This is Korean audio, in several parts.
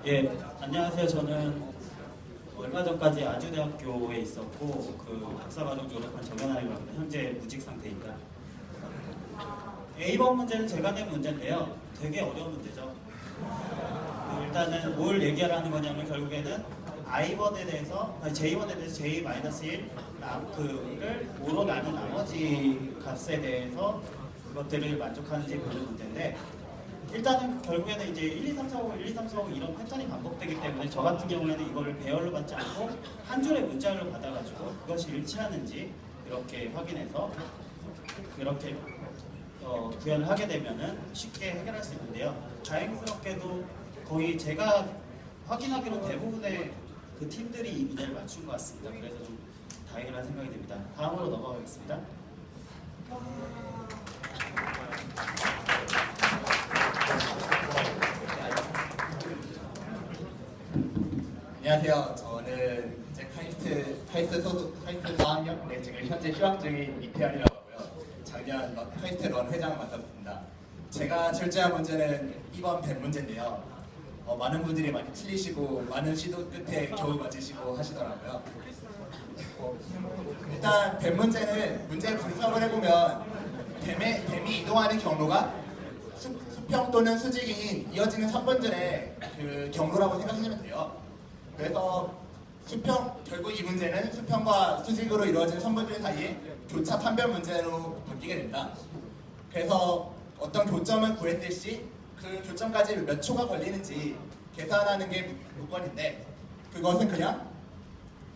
예, 안녕하세요. 저는 얼마 전까지 아주대학교에 있었고 그 박사과정 졸업한 정연아라고 합니다. 현재 무직 상태입니다. A번 문제는 제가 낸 문제인데요. 되게 어려운 문제죠. 일단은 뭘 얘기하라는 거냐면 결국에는 I번에 대해서, J번에 대해서 J-1 그를 5로 나눈 나머지 값에 대해서 그것들을 만족하는지 보는 문제인데, 일단은 결국에는 이제 1, 2, 3, 4, 5, 1, 2, 3, 4, 5 이런 패턴이 반복되기 때문에 저 같은 경우에는 이거를 배열로 받지 않고 한 줄의 문자열로 받아가지고 그것이 일치하는지 그렇게 확인해서 그렇게 구현을 하게 되면은 쉽게 해결할 수 있는데요. 다행스럽게도 거의 제가 확인하기로 대부분의 그 팀들이 이 문제를 맞춘 것 같습니다. 그래서 좀 다행이라는 생각이 듭니다. 다음으로 넘어가겠습니다. 안녕하세요. 저는 이제 카이스트 4학년, 지금 현재 휴학 중인 이태현이라고 하고요. 작년 카이스트 런 회장을 맡았습니다. 제가 출제한 문제는 2번 뱀 문제인데요. 많은 분들이 많이 틀리시고 많은 시도 끝에 겨우 맞으시고 하시더라고요. 일단 뱀 문제는 문제 분석을 해보면 뱀이 이동하는 경로가 수평 또는 수직인 이어지는 선분들의 그 경로라고 생각하시면 돼요. 그래서 결국 이 문제는 수평과 수직으로 이루어진 선분들 사이에 교차 판별 문제로 바뀌게 된다. 그래서 어떤 교점을 구했을 시 그 교점까지 몇 초가 걸리는지 계산하는 게 무건인데, 그것은 그냥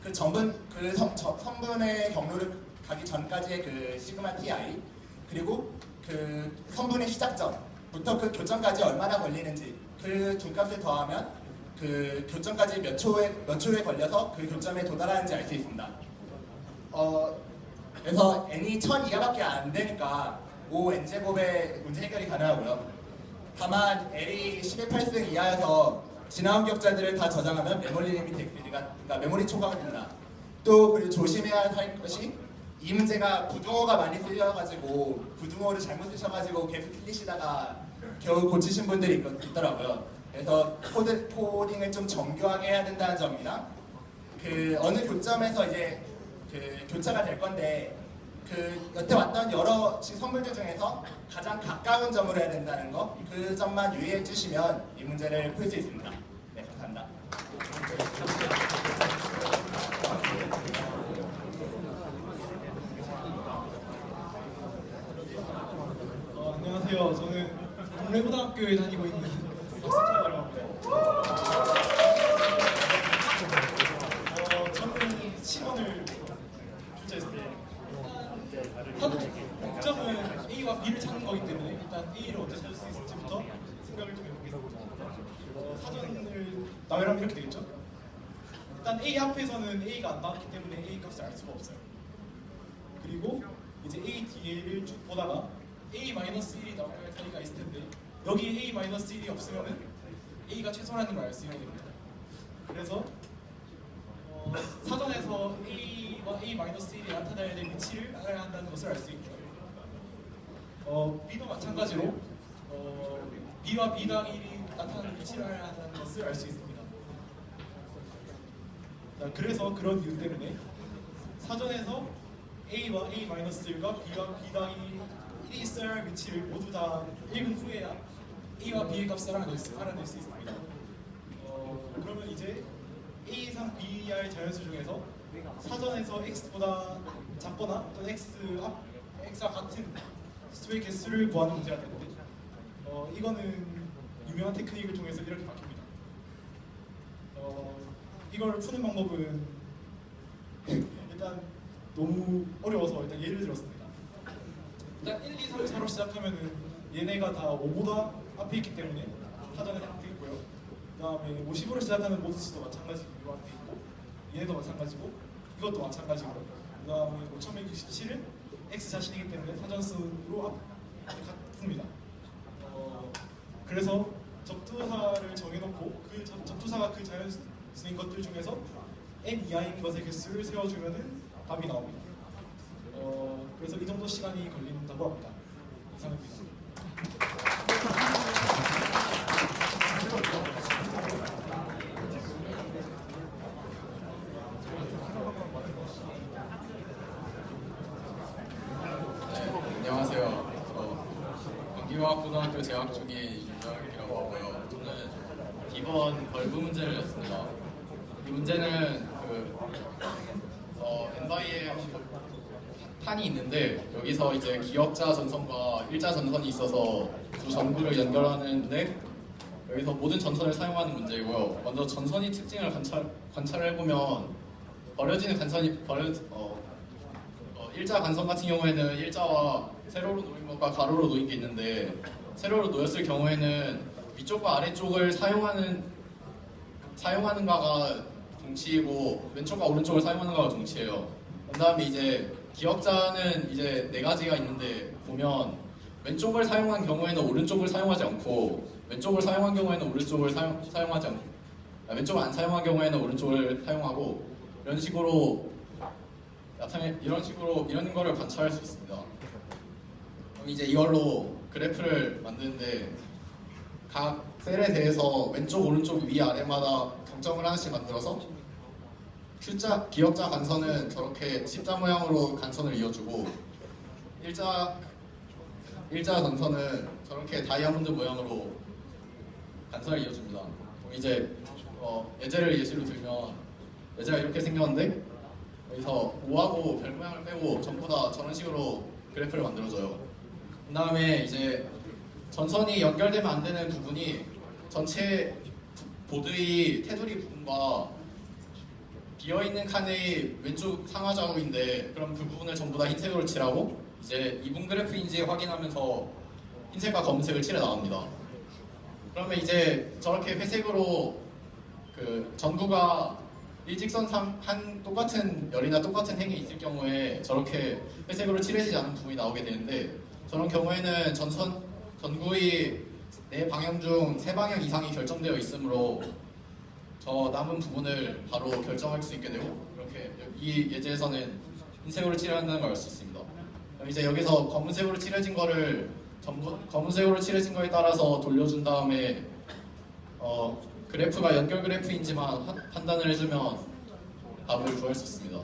그 선분의 경로를 가기 전까지의 그 시그마 ti 그리고 그 선분의 시작점부터 그 교점까지 얼마나 걸리는지 그 두 값을 더하면 그 교점까지 몇 초에 걸려서 그 교점에 도달하는지 알 수 있습니다. 그래서 n이 1000 이하밖에 안 되니까 5n제곱의 문제 해결이 가능하고요. 다만 L이 11.8승 이하여서 지나온 격자들을 다 저장하면 메모리 리미트 그러니까 메모리 초과가 됩니다. 또 그리고 조심해야 할 것이 이 문제가 부등호가 많이 쓰여가지고 부등호를 잘못 쓰셔가지고 계속 틀리시다가 겨우 고치신 분들이 있더라고요. 그래서 코딩을 좀 정교하게 해야 된다는 점이랑 그 어느 교점에서 이제 그 교차가 될 건데 그 여태 왔던 여러 선물들 중에서 가장 가까운 점으로 해야 된다는 거, 그 점만 유의해 주시면 이 문제를 풀 수 있습니다. 네, 감사합니다. 안녕하세요. 저는 동래고등학교에 다니고 있는 박수찬이라고 합니다. 저는 10원을 출제했습니다. 목적은 A와 B를 찾는 거기 때문에 일단 A를 어떻게 찾을 수 있을지부터 생각을 좀 해보겠습니다. 사전을 나열하면 이렇게 되겠죠? 일단 A 앞에서는 A가 안 나왔기 때문에 A 값을 알 수가 없어요. 그리고 이제 A 뒤를 쭉 보다가 A-1이 나올 자리가 있을 텐데 여기 A-1이 없으면은 A가 최소라는 걸 알 수 있게 됩니다. 그래서 사전에서 A와 A-1이 나타나야 될 위치를 알아야 한다는 것을 알 수 있고요. B도 마찬가지로 B와 B-1이 나타나는 위치를 알아야 한다는 것을 알 수 있습니다. 그래서 그런 이유 때문에 사전에서 A와 A-1과 B와 B-1이 있어야 할 위치를 모두 다 읽은 후에야 A와 B의 값을 알아낼 수 있습니다. 그러면 이제 A 이상 BR 자연수 중에서 사전에서 X보다 작거나 또는 X와 같은 수의 개수를 구하는 문제가 되는데 이거는 유명한 테크닉을 통해서 이렇게 바뀝니다. 이걸 푸는 방법은 일단 너무 어려워서 일단 예를 들었습니다. 일단 1, 2, 3, 4로 시작하면은 얘네가 다 5보다 앞에 있기 때문에 사전에 앞에 있고요. 그다음에 50으로 시작하는 모드 수도 마찬가지로 이거 앞에 있고 얘네도 마찬가지고 이것도 마찬가지고 그다음에 5167은 X 자신이기 때문에 사전수로 앞에 같습니다. 그래서 접두사를 정해놓고 그 접두사가 그 자연수인 것들 중에서 n 이하인 것의 개수를 세워주면은 답이 나옵니다. 그래서 이 정도 시간이 걸린다고 합니다. 이상입니다. 안녕하세요. 경기과학고등학교 재학 중인 윤정이라고 하고요. 저는 D번 벌브 문제를 냈습니다. 이 문제는 엔바이에 판이 있는데 여기서 이제 기역자 전선과 일자 전선이 있어서 두 전구를 연결하는데 여기서 모든 전선을 사용하는 문제이고요. 먼저 전선의 특징을 관찰해보면 버려지는 일자 간선 같은 경우에는 일자와 세로로 놓인 것과 가로로 놓인 게 있는데 세로로 놓였을 경우에는 위쪽과 아래쪽을 사용하는가가 동치이고 왼쪽과 오른쪽을 사용하는가가 동치예요. 그다음에 이제 기역자는 이제 네 가지가 있는데 보면 왼쪽을 사용한 경우에는 오른쪽을 사용하지 않고 왼쪽을 사용한 경우에는 오른쪽을 사용하지 않고 왼쪽을 안 사용한 경우에는 오른쪽을 사용하고 이런 거를 관찰할 수 있습니다. 그럼 이제 이걸로 그래프를 만드는데 각 셀에 대해서 왼쪽, 오른쪽, 위, 아래마다 경점을 하나씩 만들어서 기역자 간선은 저렇게 십자 모양으로 간선을 이어주고 일자 간선은 저렇게 다이아몬드 모양으로 간선을 이어줍니다. 그럼 이제 예제를 예시로 들면 예제가 이렇게 생겼는데 여기서 5하고 별 모양을 빼고 전부 다 저런 식으로 그래프를 만들어줘요. 그 다음에 이제 전선이 연결되면 안 되는 부분이 전체 보드의 테두리 부분과 비어있는 칸의 왼쪽 상하좌우인데 그럼 그 부분을 전부 다 흰색으로 칠하고 이제 이분 그래프인지 확인하면서 흰색과 검은색을 칠해 나갑니다. 그러면 이제 저렇게 회색으로 그 전구가 일직선 한 똑같은 열이나 똑같은 행이 있을 경우에 저렇게 회색으로 칠해지지 않은 부분이 나오게 되는데 저런 경우에는 전구의 4방향 중 3방향 이상이 결정되어 있으므로 저 남은 부분을 바로 결정할 수 있게 되고 이렇게 이 예제에서는 흰색으로 칠한다는 걸 알 수 있습니다. 그럼 이제 여기서 검은색으로 칠해진 거를 검은색으로 칠해진 거에 따라서 돌려준 다음에 그래프가 연결 그래프인지만 판단을 해주면 답을 구할 수 있습니다.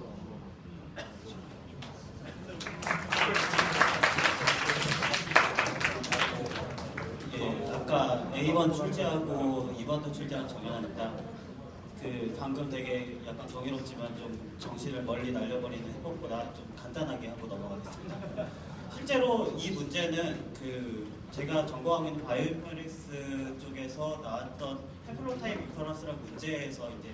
예, 아까 A번 출제하고 2번도 출제한 정연아입니다. 방금 되게 약간 정의롭지만 좀 정신을 멀리 날려버리는 해법보다 좀 간단하게 하고 넘어가겠습니다. 실제로 이 문제는 제가 전공하고 있는 바이오인포메틱스 쪽에서 나왔던 해플로타입 인퍼런스라는 문제에서 이제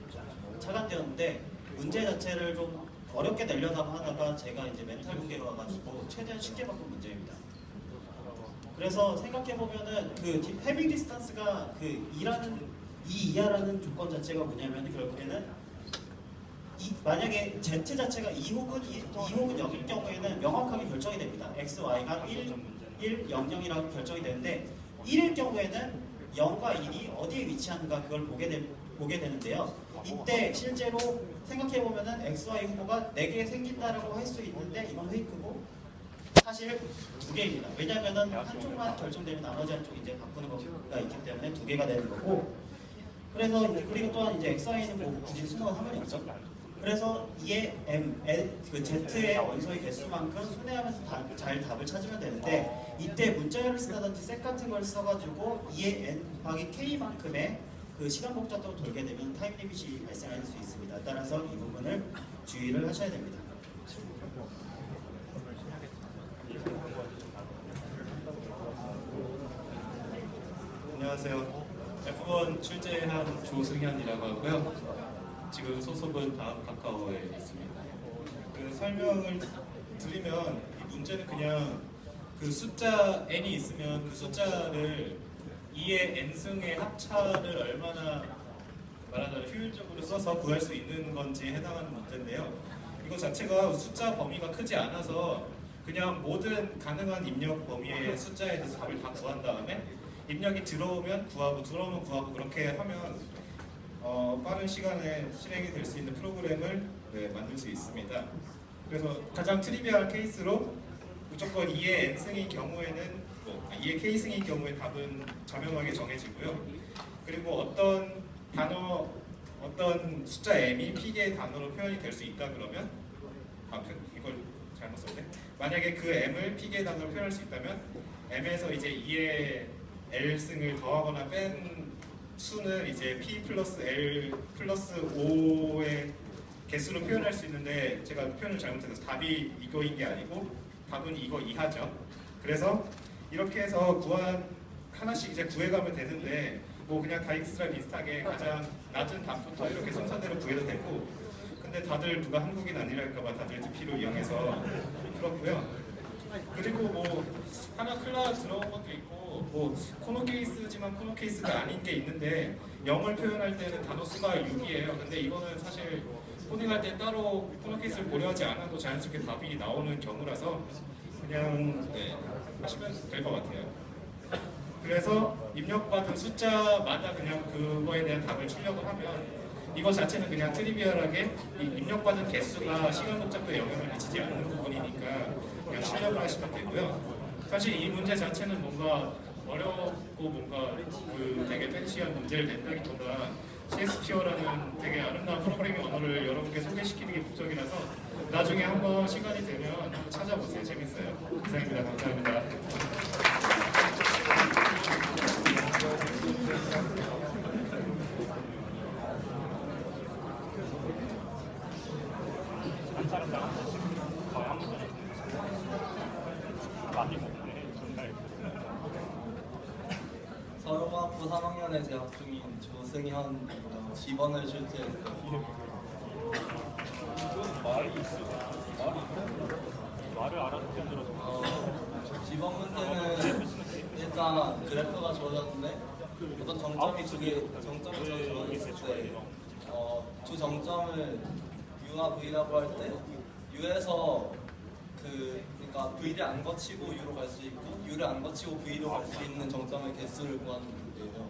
착안되었는데 문제 자체를 좀 어렵게 내려다가 하다가 제가 이제 멘탈 붕괴가 와가지고 최대한 쉽게 바꾼 문제입니다. 그래서 생각해보면은 해빙 디스턴스가 이 이하라는 조건 자체가 뭐냐면 결국에는 만약에 Z 자체가 2 혹은 0일 경우에는 명확하게 결정이 됩니다. X, Y가 1, 0, 0이라고 결정이 되는데 1일 경우에는 0과 1이 어디에 위치하는가 그걸 보게 되는데요. 이때 실제로 생각해보면은 X, Y 후보가 4개 생긴다라고 할 수 있는데 이건 페이크고 사실 2개입니다. 왜냐면은 한쪽만 결정되면 나머지 한쪽 이제 바꾸는 거가 있기 때문에 2개가 되는 거고 그래서 그리고 또한 이제 XY는 뭐 굳이 수능은 상관이 없죠. 그래서 이에 Z의 원소의 개수만큼 순회하면서 잘 답을 찾으면 되는데 이때 문자열을 쓰다든지 셋 같은 걸 써가지고 2의 N 곱하기 K만큼의 시간 복잡도로 돌게 되면 타임 리밋이 발생할 수 있습니다. 따라서 이 부분을 주의를 하셔야 됩니다. 안녕하세요. F1 출제한 조승현이라고 하고요. 지금 소속은 다음 카카오에 있습니다. 설명을 드리면 이 문제는 그냥 그 숫자 n이 있으면 그 숫자를 2의 n승의 합차를 얼마나 말하자면 효율적으로 써서 구할 수 있는 건지에 해당하는 문제인데요. 이거 자체가 숫자 범위가 크지 않아서 그냥 모든 가능한 입력 범위의 숫자에 대해서 답을 다 구한 다음에 입력이 들어오면 구하고 들어오면 구하고 그렇게 하면 빠른 시간에 실행이 될 수 있는 프로그램을 만들 수 있습니다. 그래서 가장 트리비얼한 케이스로 무조건 2의 n승인 경우에는 2의 k승인 경우에 답은 자명하게 정해지고요. 그리고 어떤 단어, 어떤 숫자 m이 p개의 단어로 표현이 될 수 있다 그러면 이걸 잘못 썼네. 만약에 그 m을 p개의 단어로 표현할 수 있다면 m에서 이제 2의 l승을 더하거나 뺀 수는 이제 p 플러스 l 플러스 5의 개수로 표현할 수 있는데 제가 표현을 잘못해서 답이 이거인 게 아니고 답은 이거 이하죠. 그래서 이렇게 해서 하나씩 이제 구해가면 되는데 뭐 그냥 다익스랑 비슷하게 가장 낮은 답부터 이렇게 순서대로 구해도 되고 근데 다들 누가 한국인 아니랄까봐 다들 DP로 이용해서 풀었고요. 그리고 뭐 하나 클라 들어온 것도 있고 뭐 코너 케이스지만 코너 케이스가 아닌 게 있는데 0을 표현할 때는 단어 수가 6이에요. 근데 이거는 사실 코딩할 때 따로 코너 케이스를 고려하지 않아도 자연스럽게 답이 나오는 경우라서 그냥 하시면 될 것 같아요. 그래서 입력받은 숫자마다 그냥 그거에 대한 답을 출력을 하면 이거 자체는 그냥 트리비얼하게 이 입력받은 개수가 시간 복잡도에 영향을 미치지 않는 부분이니까 그냥 출력을 하시면 되고요. 사실 이 문제 자체는 뭔가 어렵고 뭔가 되게 팬시한 문제를 낸다기보다 CSP어라는 되게 아름다운 프로그래밍 언어를 여러분께 소개시키는 게 목적이라서 나중에 한번 시간이 되면 한번 찾아보세요. 재밌어요. 이상입니다. 감사합니다. 서울과학부 3학년에 재학 중인 조승현 G번을 출제했어요. G번 문제는 일단 그래프가 좋아졌는데 어떤 정점이 좋아졌을 때 두 정점을 U와 V라고 할 때 U에서 그러니까 V를 안 거치고 U로 갈 수 있고 U를 안 거치고 V로 갈 수 있는 정점의 개수를 구하는 문제예요.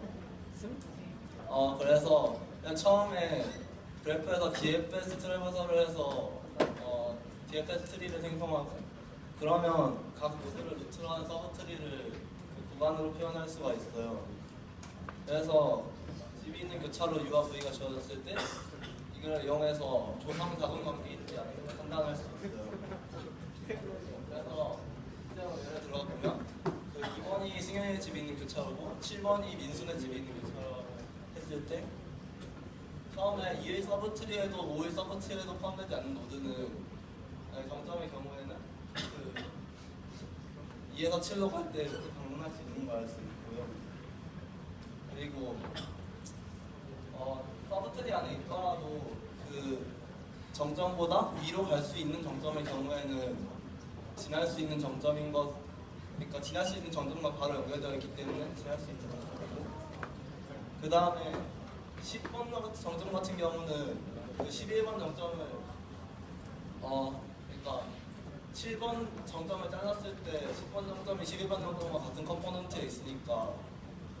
그래서 그냥 처음에 그래프에서 DFS 트래버설을 해서 DFS 트리를 생성하고 그러면 각 노드를 루트로 하는 서브 트리를 구간으로 표현할 수가 있어요. 그래서 집이 있는 교차로 U와 V가 주어졌을 때 이걸 이용해서 조상 자동 관계인지 아닌지 판단할 수 있어요. 그래서 예를 들어 보면 2번이 승현의 집이 있는 교차로고 7번이 민순의 집이 있는 교차로 했을 때 처음에 2일 서브트리에도 5일 서브트리에도 포함되지 않는 노드는 정점의 경우에는 2에서 7로 갈 때 방문할 수 있는 걸 알 수 있고요. 그리고 서브트리 안에 있더라도 그 정점보다 위로 갈 수 있는 정점의 경우에는 지날 수 있는 정점인 것, 그러니까 지날 수 있는 정점과 바로 연결되어 있기 때문에 지날 수 있는 정점이고, 그 다음에 10번 정점 같은 경우는 그 11번 정점을 그러니까 7번 정점을 잘랐을 때 10번 정점이 11번 정점과 같은 컴포넌트에 있으니까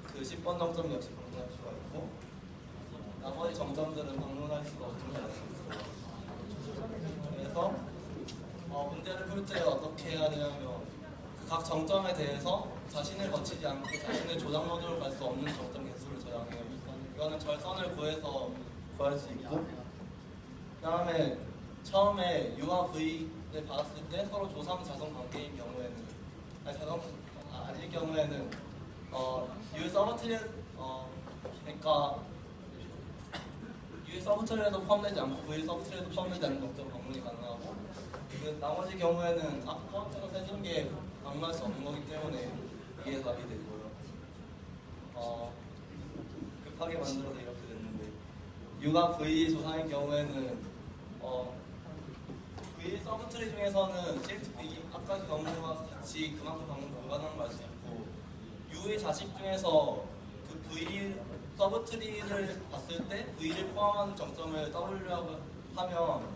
그 10번 정점 역시 방문할 수가 있고 나머지 정점들은 방문할 수가 없는 걸 알 수 있어요. 그래서 문제를 풀 때 어떻게 해야 되냐면 각 정점에 대해서 자신을 거치지 않고 자신의 조작 모듈을 갈 수 없는 정점 개수를 저장해요. 이거는 절선을 구해서 구할 수 있고 그 다음에 처음에 U와 V를 받았을 때 서로 조상-자성 관계인 경우에는 아닐 경우에는 U 서브트리 그러니까 U 서브트리에도 포함되지 않고 V 서브트리에도 포함되지 않는 정점 방문이 가능하고 그 나머지 경우에는 아까 카운트가 세준 게 방문할 수 없는 거기 때문에 이게 답이 되고요. 급하게 만들어서 이렇게 됐는데 U가 V 조상인 경우에는 V 서브트리 중에서는 Shift B 아까 그 경우와 같이 그만큼 방금 불가능한 걸 알 수 있고 U의 자식 중에서 그 V 서브트리를 봤을 때 V를 포함한 정점을 W라고 하면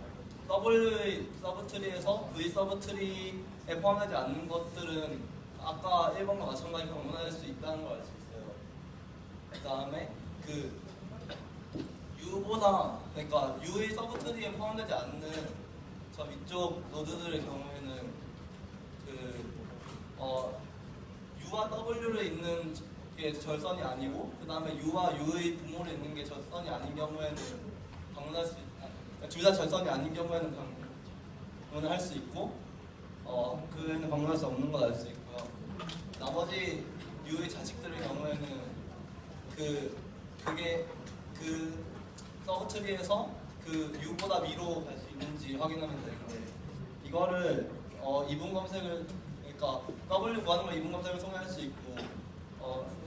W의 서브트리에서 V 서브트리에 포함되지 않는 것들은 아까 1번과 마찬가지 방문할 수 있다는 걸 알 수 있어요. 그 다음에 그 U보다 그러니까 U의 서브트리에 포함되지 않는 저 위쪽 노드들의 경우에는 U와 W를 있는 게 절선이 아니고 그 다음에 U와 U의 분모를 있는 게 절선이 아닌 경우에는 방문할 수 둘 다 절선이 아닌 경우에는 방문을 할 수 있고 그에는 방문할 수 없는 걸 알 수 있고요. 나머지 U의 자식들의 경우에는 그게 그 서브트리에서 그 U보다 위로 갈 수 있는지 확인하면 되는데 이거를 이분 검색을 그러니까 W 구하는 걸 이분 검색을 통해 할 수 있고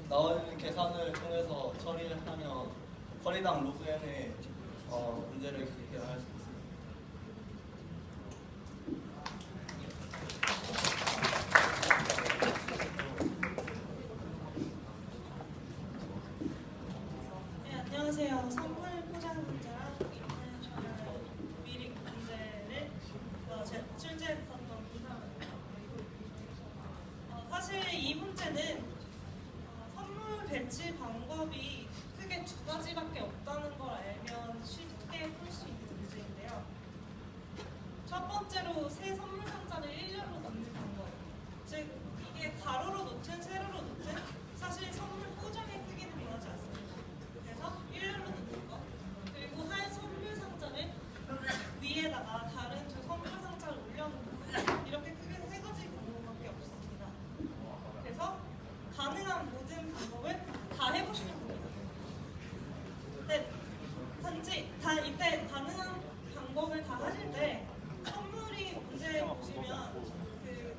나오는 계산을 통해서 처리를 하면 커리당 로그 n의 문제를 해결할 수 있습니다. 네, 안녕하세요. 선물 포장 문제랑 인터내셔널 미리 문제를 제가 출제했었던 기사입니다. 사실 이 문제는 선물 배치 방법이 크게 두 가지밖에 없다는 걸 알면 쉽게 풀 수 있는 문제인데요. 첫 번째로 새 선물 상자를 일렬로 넣는 방법. 즉 이게 가로로 놓든 세로로 놓든 사실 선물 포장의 크기는 변하지 않습니다. 그래서 일렬로 놓는 거. 그리고 한 선물 상자를 위에다가 다른 두 선물 상자를 올려놓는 거. 이렇게 크게 세 가지 방법밖에 없습니다. 그래서 가능한 모든 방법을 다 해보시는 겁니다. 근데 단지 이때 가능한 방법을 다 하실 때 선물이 문제 보시면 그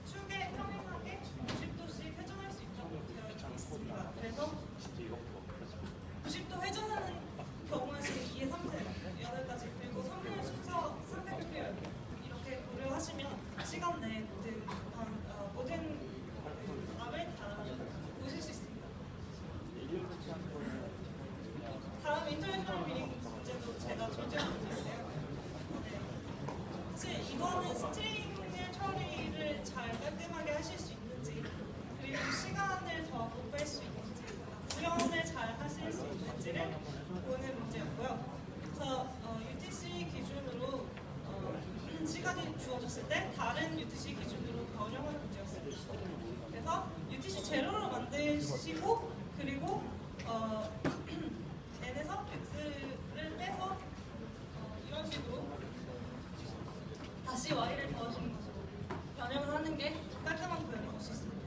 축에 평행하게 90도씩 회전할 수 있다고 되어 있습니다. 그래서 90도 회전하는 경우에는 2의 3세 8가지 그리고 선물 순서 3팩토리얼 이렇게 고려하시면 시간 내에 모든 답을 다 보실 수 있습니다. 다음 인터내셔널 미링 문제도 제가 출제한 문제인데요. 네. 사실 이거는 스트링을 처리를 잘 깔끔하게 하실 수 있는지 그리고 시간을 더 못 뺄 수 있는지 구현을 잘 하실 수 있는지를 보는 문제였고요. 그래서 UTC 기준으로 시간이 주어졌을 때 다른 UTC 기준으로 변형하는 문제였습니다. 그래서 UTC 제로로 만드시고 그리고 n에서 x를 빼서 이런 식으로 다시 y를 더하시는 것으로 변형을 하는 게 깔끔한 구현이 될 수 있습니다.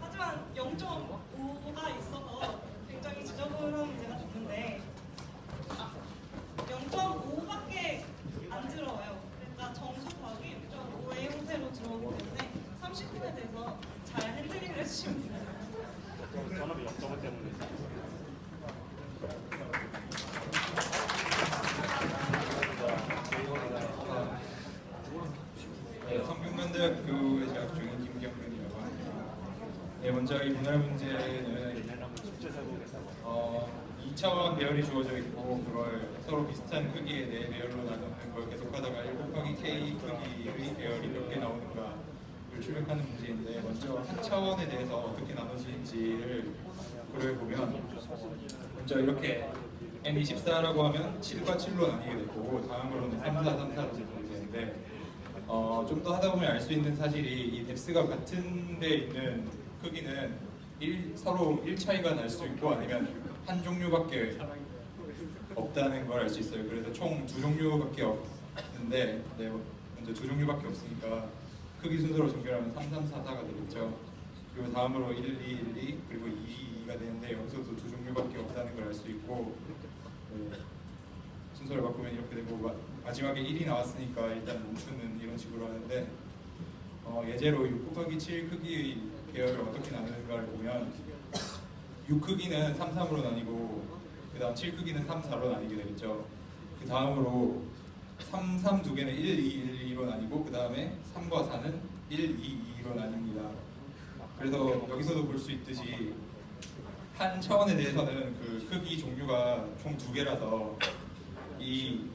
하지만 0.5가 있어서 굉장히 지저분한 문제가 됐는데 0.5밖에 안 들어와요. 그러니까 점수 곱하기 0.5의 형태로 들어오기 때문에 30분에 대해서 잘 핸들링을 해주시면 됩니다. 전압이 0.5 때문에. 네, 성균관대학교에 재학 중인 김경근이라고 합니다. 네, 먼저 이 분할 문제는 2차원 배열이 주어져 있고 그걸 서로 비슷한 크기의 네 배열로 나누는 걸 계속하다가 1/k 크기의 배열이 몇 개 나오는가를 출력하는 문제인데 먼저 한 차원에 대해서 어떻게 나눠지는지를 고려해보면 먼저 이렇게 n24라고 하면 7과 7로 나뉘게 될 거고 다음 걸로는 3, 4, 3, 4로 되는데 좀 더 하다 보면 알 수 있는 사실이 이 뎁스가 같은 데 있는 크기는 서로 1 차이가 날 수 있고 아니면 한 종류밖에 없다는 걸 알 수 있어요. 그래서 총 2종류밖에 없는데 먼저 2종류밖에 없으니까 크기 순서로 정렬하면 3, 3, 4, 4가 되겠죠. 그리고 다음으로 1, 2, 1, 2 그리고 2, 2가 되는데 여기서도 2종류밖에 없다는 걸 알 수 있고 순서를 바꾸면 이렇게 되고 마지막에 1이 나왔으니까 일단 멈추는 이런 식으로 하는데 예제로 6 곱하기 7 크기의 배열을 어떻게 나누는가를 보면 6 크기는 3, 3으로 나뉘고 그 다음 7 크기는 3, 4로 나뉘게 되겠죠. 그 다음으로 3, 3 두 개는 1, 2, 1로 나뉘고 그 다음에 3과 4는 1, 2, 2로 나뉩니다. 그래서 여기서도 볼 수 있듯이 한 차원에 대해서는 그 크기 종류가 총 두 개라서 이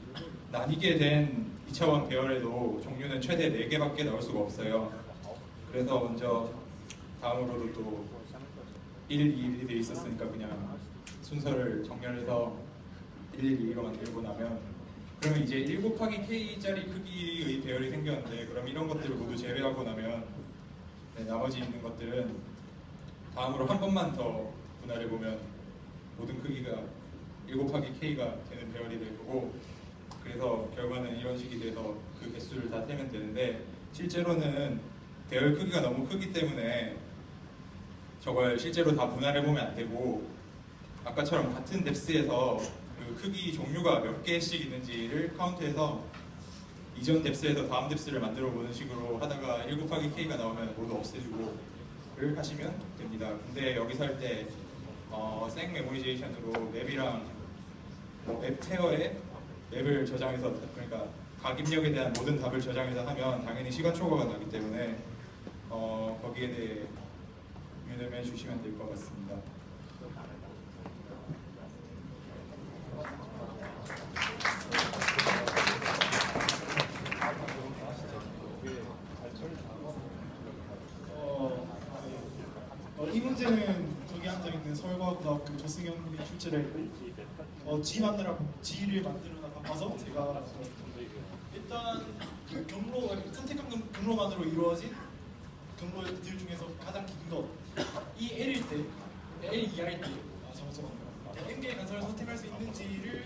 나뉘게 된 2차원 배열에도 종류는 최대 4개밖에 나올 수가 없어요. 그래서 먼저 다음으로도 또 1, 2, 1이 돼 있었으니까 그냥 순서를 정렬해서 1, 2로 만들고 나면 그러면 이제 1 곱하기 k짜리 크기의 배열이 생겼는데 그럼 이런 것들을 모두 제외하고 나면 나머지 있는 것들은 다음으로 한 번만 더 분할해보면 모든 크기가 1 곱하기 k가 되는 배열이 될 거고 그래서 결과는 이런 식이 돼서 그 개수를 다 세면 되는데 실제로는 배열 크기가 너무 크기 때문에 저걸 실제로 다 분할해보면 안 되고 아까처럼 같은 뎁스에서 그 크기 종류가 몇 개씩 있는지를 카운트해서 이전 뎁스에서 다음 뎁스를 만들어 보는 식으로 하다가 1 곱하기 k가 나오면 모두 없애주고를 하시면 됩니다. 근데 여기서 할 때 생 메모리제이션으로 맵이랑 맵 테어에 맵을 저장해서 그러니까 각 입력에 대한 모든 답을 저장해서 하면 당연히 시간 초과가 나기 때문에 거기에 대해 유념해 주시면 될 것 같습니다. 이 문제는 저기 앉아있는 서울과학고등학교 조승현님이 출제를 했고 G를 만들어다 바꿔서 제가 만들었습니다. 일단 그 경로, 선택한 경로만으로 이루어진 경로들 중에서 가장 긴 것, 이 L일 때, L 이하일 때, N개의 간선을 선택할 수 있는지를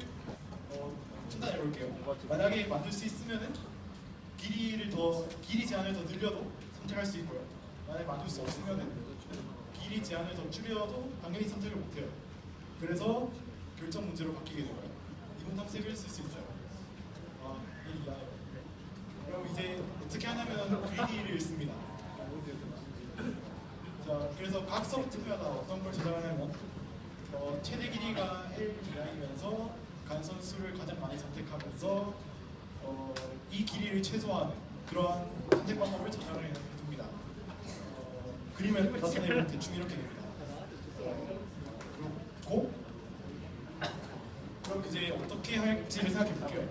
판단해 볼게요. 만약에 만들 수 있으면은 길이 제한을 더 늘려도 선택할 수 있고요. 만약에 만들 수 없으면은 길이 제한을 더 줄여도 당연히 선택을 못해요. 그래서 결정 문제로 바뀌게 되고요. 이분 탐색을 쓸 수 있어요. 1 이하예요. 그럼 이제 어떻게 하냐면 greedy를 씁니다. 자, 그래서 각 서브트마다 어떤 걸 저장하냐면 최대 길이가 L 이하이면서 간선 수를 가장 많이 선택하면서 이 길이를 최소화하는 그러한 선택 방법을 저장을 해둡니다. 그림을 나타내면 대충 이렇게 됩니다. 그리고 그럼 이제 어떻게 할지를 생각해 볼게요.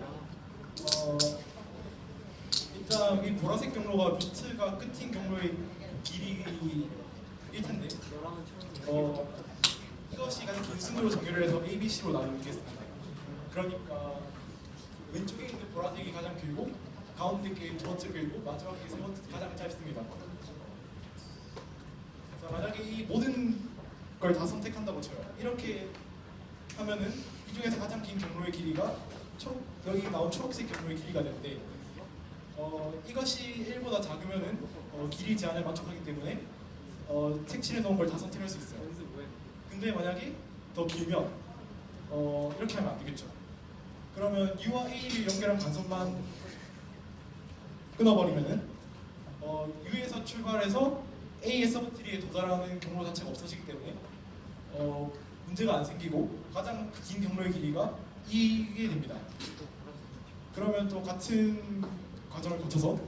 일단 이 보라색 경로가 루트가 끝인 경로의 길이일 텐데 이것이 가장 긴 순으로 정렬을 해서 A, B, C로 나누겠습니다. 그러니까 왼쪽에 있는 보라색이 가장 길고 가운데 게 두 번째 길고 마지막에 세 번째 가장 짧습니다. 자, 만약에 이 모든 걸 다 선택한다고 쳐요. 이렇게 하면은 이 중에서 가장 긴 경로의 길이가 여기 나온 초록색 경로의 길이가 되는데 이것이 1보다 작으면은 길이 제한을 만족하기 때문에 색칠해 놓은 걸 다 선택할 수 있어요. 근데 만약에 더 길면 이렇게 하면 안 되겠죠. 그러면 U와 A를 연결한 간선만 끊어버리면은 U에서 출발해서 A의 서브트리에 도달하는 경로 자체가 없어지기 때문에 문제가 안 생기고 가장 긴 경로의 길이가 이게 됩니다. 그러면 또 같은 과정을 거쳐서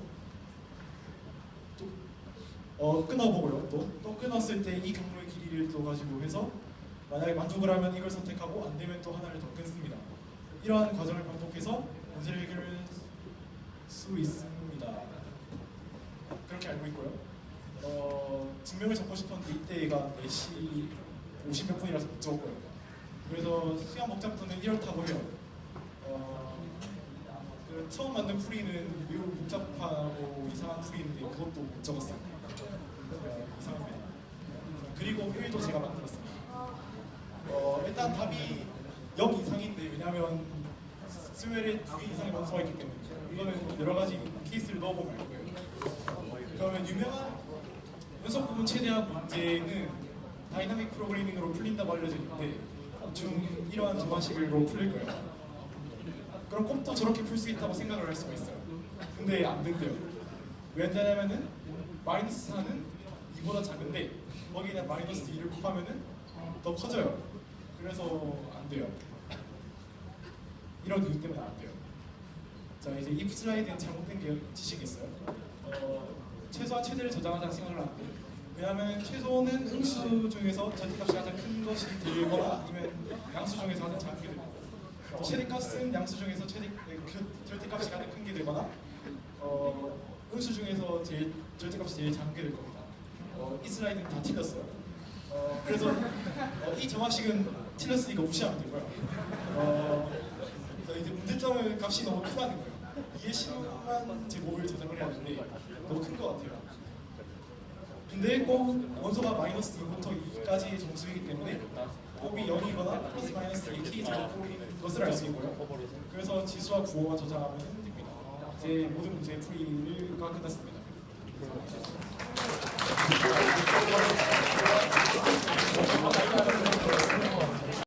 또 끊어보고요. 또 끊었을 때 이 경로의 길이를 또 가지고 해서 만약에 만족을 하면 이걸 선택하고 안 되면 또 하나를 더 끊습니다. 이러한 과정을 반복해서 문제를 해결할 수 있습니다. 그렇게 알고 있고요. 증명을 적고 싶었는데 이때가 4시 50몇 분이라서 못 적었고요. 그래서 시간 먹자부터는 이렇다고 해요. 처음 만든 풀이는 매우 복잡하고 이상한 풀이인데 그것도 못 적었어요. 이상합니다. 그리고 표일도 제가 만들었습니다. 일단 답이 0 이상인데 왜냐하면 스웨일에 2개 이상의 원소가 있기 때문에 이거는 여러 가지 케이스를 넣어보면 알 거예요. 그러면 유명한 분석 부분 최대한 문제는 다이나믹 프로그래밍으로 풀린다고 알려져 있는데 대충 이러한 두 방식으로 풀릴 거예요. 그럼 꼼도 저렇게 풀 수 있다고 생각을 할 수가 있어요. 근데 안 된대요. 왜 안 되냐면은 마이너스 4는 2보다 작은데 거기에 마이너스 2를 곱하면은 더 커져요. 그래서 안 돼요. 이런 이유 때문에 안 돼요. 자 이제 if 슬라이드는 잘못된 게 지식이 있어요. 최소와 최대를 저장하자는 생각을 하는데 왜냐하면 최소는 음수 중에서 절대값이 가장 큰 것이 되거나 아니면 양수 중에서 가장 작은 게 되고 또 최대값은 양수 중에서 절대값이 가장 큰 게 되거나 음수 중에서 절대값이 제일 작은 게 될 겁니다. 이 슬라이드는 다 틀렸어요. 그래서 이 정화식은 틀렸으니까 무시하면 되고요. 그래서 이제 문제점의 값이 너무 크다는 거예요. 이게 10만 제곱을 저장을 해야 하는데 너무 큰 것 같아요. 근데 꼭 원소가 마이너스 2부터 2까지의 정수이기 때문에 곱이 0이거나 플러스 마이너스 2키 제곱인 것을 알 수 있고요. 그래서 지수와 구호만 저장하면 됩니다. 이제 모든 문제의 풀이가 끝났습니다.